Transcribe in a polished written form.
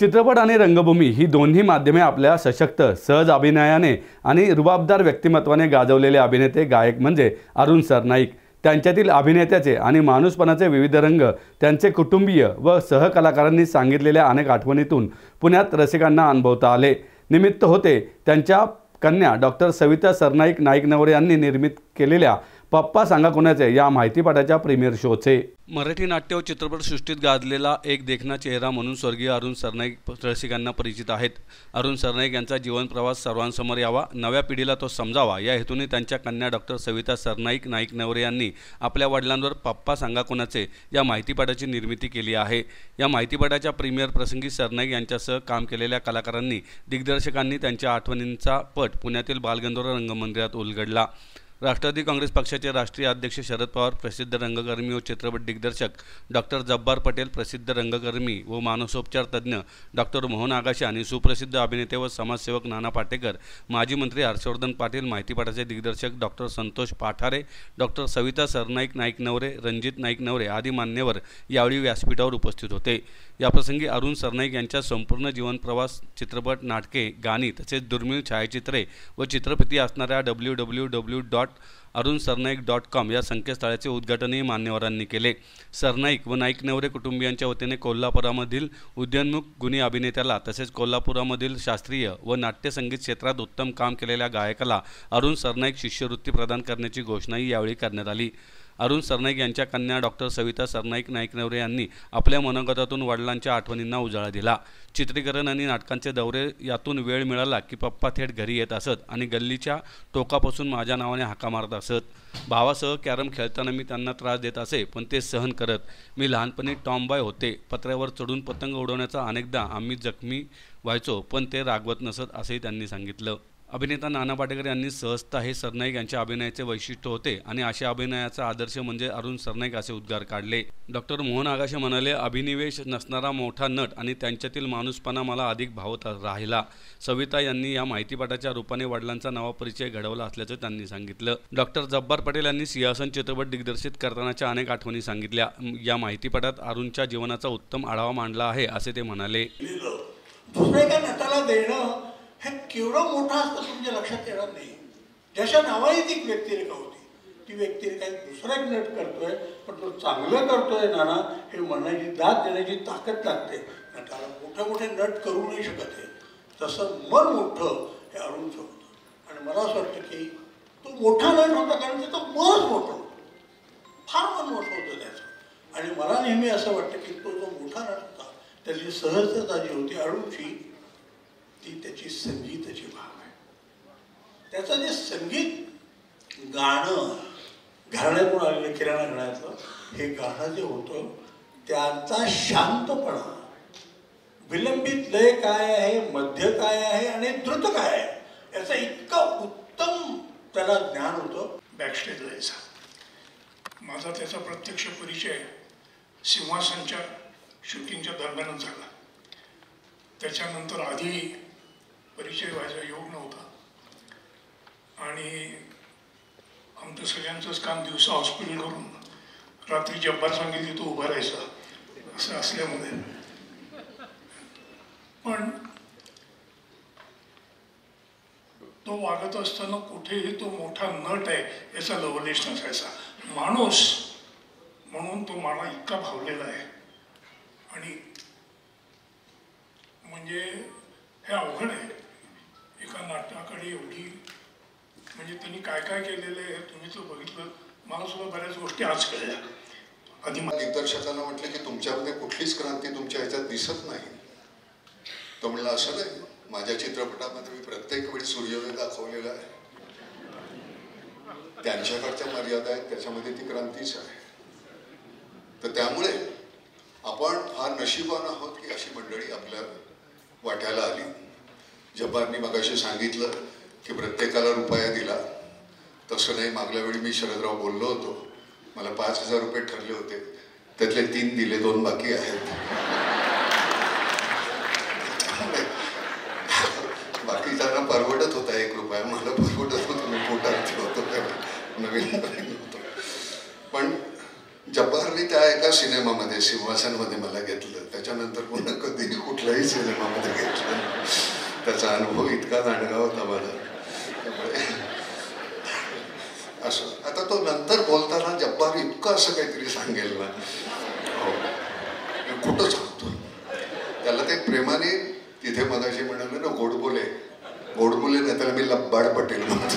चित्रपट आणि रंगभूमी ही दोन्ही माध्यमे आपल्या सशक्त, सहज अभिनयाने आणि रुबाबदार व्यक्तिमत्वाने गाजवलेले अभिनेते गायक म्हणजे अरुण सरनाईक। त्यांच्यातील अभिनेत्याचे आणि माणूसपणाचे विविध रंग, त्यांचे कुटुंबीय व सहकलाकारांनी सांगितलेल्या अनेक आठवणीतून पुण्यात रसिकांना अनुभवता आले। निमित्त होते त्यांच्या कन्या डॉक्टर सविता सरनाईक नाईक नवरे यांनी निर्मित केलेल्या पप्पा सांगा कोणाचे या माहितीपटाच्या प्रीमियर शोचे। मराठी नाट्य व चित्रपटसृष्टीत गाजलेला एक देखणा चेहरा म्हणून स्वर्गीय अरुण सरनाईक रसिकांना परिचित आहेत। अरुण सरनाईक यांचा जीवन प्रवास सर्वांसमोर यावा, नव्या पिढीला तो समजावा या हेतूने त्यांच्या कन्या डॉक्टर सविता सरनाईक नाईक नवरे यांनी आपल्या वडिलांवर पप्पा सांगा कोणाचे या माहितीपटाची निर्मिती केली आहे। या माहितीपटाच्या प्रीमियर प्रसंगी सरनाईक यांच्यासह काम केलेल्या कलाकारांनी, दिग्दर्शकांनी त्यांच्या आठवणींचा पट पुण्यातील बालगंधर्व रंगमंदिरात उलगडला। राष्ट्रवादी काँग्रेस पक्षाचे राष्ट्रीय अध्यक्ष शरद पवार, प्रसिद्ध रंगकर्मी व चित्रपट दिग्दर्शक डॉक्टर जब्बार पटेल, प्रसिद्ध रंगकर्मी व मानसोपचार तज्ज्ञ डॉक्टर मोहन आगाशे आणि सुप्रसिद्ध अभिनेते व समाजसेवक नाना पाटेकर, माजी मंत्री हर्षवर्धन पाटील, माहितीपटाचे दिग्दर्शक डॉक्टर संतोष पाठारे, डॉक्टर सविता सरनाईक नाईक नवरे, रणजित नाईक नवरे आदी मान्यवर यावेळी व्यासपीठावर उपस्थित होते। याप्रसंगी अरुण सरनाईक यांच्या संपूर्ण जीवन प्रवास, चित्रपट, नाटके, गाणी तसेच दुर्मिळ छायाचित्रे व चित्रफिती असणाऱ्या www.arunsarnaik.com या संकेतस्थळाचे उद्घाटनही मान्यवरांनी केले। सरनाईक व नाईक नवरे कुटुंबियांच्या वतीने कोल्हापुरामधील उदयोन्मुख गुणी अभिनेत्याला तसेच कोल्हापुरामधील शास्त्रीय व नाट्यसंगीत क्षेत्रात उत्तम काम केलेल्या गायकाला अरुण सरनाईक शिष्यवृत्ती प्रदान करण्याची घोषणाही यावेळी करण्यात आली। अरुण सरनाईक यांच्या कन्या डॉक्टर सविता सरनाईक नाईक नवरे यांनी आपल्या मनोगतातून वडिलांच्या आठवणींना उजाळा दिला। चित्रीकरण आणि नाटकांचे दौरे यातून वेळ मिळाला की पप्पा थेट घरी येत असत आणि गल्लीच्या टोकापासून माझ्या नावाने हाका मारत असत। भावासह कॅरम खेळताना मी त्यांना त्रास देत असे, पण ते सहन करत। मी लहानपणी टॉमबॉय होते, पत्र्यावर चढून पतंग उडवण्याचा अनेकदा आम्ही जखमी व्हायचो, पण ते रागवत नसत असेही त्यांनी सांगितलं। अभिनेता नाना पाटेकर यांनी सहजता हे सरनाईक यांच्या अभिनयाचे वैशिष्ट्य होते आणि अशा अभिनयाचा आदर्श म्हणजे अरुण सरनाईक असे उद्गार काढले। डॉक्टर मोहन आगाशे म्हणाले, अभिनिवेश नसणारा मोठा नट आणि त्यांच्यातील माणूसपणा मला अधिक भावत राहिला। सविता यांनी या माहितीपटाच्या रूपाने वडिलांचा नवा परिचय घडवला असल्याचं त्यांनी सांगितलं। डॉक्टर जब्बार पटेल यांनी सिंहासन चित्रपट दिग्दर्शित करतानाच्या अनेक आठवणी सांगितल्या। या माहितीपटात अरुणच्या जीवनाचा उत्तम आढावा मांडला आहे असे ते म्हणाले। हे केवढं मोठं असतं तुमच्या लक्षात येणार नाही। ज्याच्या नावाने ती व्यक्तिरेखा होती, ती व्यक्तिरेखा दुसरा एक नट करतोय, पण तो चांगलं करतोय नाना हे म्हणायची दाद देण्याची ताकद लागते। नटाला मोठे मोठे नट करू नाही शकत आहे, तसं मन मोठं हे अरुणचं होतं। आणि मला असं वाटतं की तो मोठा नट होता कारण त्याचं मनच मोठं, फार मन मोठं होतं त्याचं। आणि मला नेहमी असं वाटतं की तो जो मोठा नट होता त्याची सहजता जी होती अरुणची, ती त्याची संगीताची भाव आहे। त्याचं जे संगीत गाणं घराण्यातून आलेलं, किराणा घराण्यातलं हे गाणं जे होतं त्याचा शांतपणा, विलंबित लय काय आहे, मध्य काय आहे आणि द्रुत काय आहे याचं इतकं उत्तम त्याला ज्ञान होतं। बॅकस्टेज जायचा माझा त्याचा प्रत्यक्ष परिचय सिंहासनच्या शूटिंगच्या दरम्यानच झाला। त्याच्यानंतर आधी परिचय व्हायचा योग नव्हता आणि आमचं सगळ्यांचंच काम दिवसा हॉस्पिटल करून रात्री जब्बार सांगितली तो उभा राहायचा असं असल्यामुळे, पण तो वागत असताना कुठेही तो मोठा नट आहे याचा लवलेश नसायचा। माणूस म्हणून तो मला इतका भावलेला आहे आणि म्हणजे हे अवघड आहे एका नाटकाकडे एवढी, म्हणजे त्यांनी काय काय केलेलं आहे तुम्ही तर बघितलं। मला सुद्धा बऱ्याच गोष्टी आज कळल्या। आधी दिग्दर्शकांना म्हटलं की तुमच्यामध्ये कुठलीच क्रांती तुमच्या ह्याच्यात दिसत नाही। तो म्हणला असं नाही, माझ्या चित्रपटामध्ये मी प्रत्येक वेळी सूर्योदय दाखवलेला आहे, त्यांच्याकडच्या मर्यादा आहेत, त्याच्यामध्ये ती क्रांतीच आहे। तर त्यामुळे आपण फार नशिबान आहोत की अशी मंडळी आपल्या वाट्याला आली। जब्बारनी मगाशी सांगितलं की प्रत्येकाला रुपया दिला, तसं नाही। मागल्या वेळी मी शरदराव बोललो होतो, मला 5,000 रुपये ठरले होते, त्यातले 3 दिले, 2 बाकी आहेत। बाकी त्यांना परवडत होता 1 रुपया, मला परवडत होतं, मी पोटात होतो नवीन होतो। पण जब्बारने त्या एका सिनेमामध्ये सिंहासनमध्ये मला घेतलं, त्याच्यानंतर पुन्हा कधीही कुठलाही कुठल्याही सिनेमामध्ये घेतलं. त्याचा अनुभव इतका दांडगा होता माझा. त्यामुळे असं आता तो नंतर बोलताना जब्बार इतकं असं काहीतरी सांगेल ना, हो कुठं सांगतो त्याला ते प्रेमाने. तिथे मगाशी म्हणाले ना गोडबोले, गोडबोले नाही त्याला मी लब्बाड पटेल म्हणतो.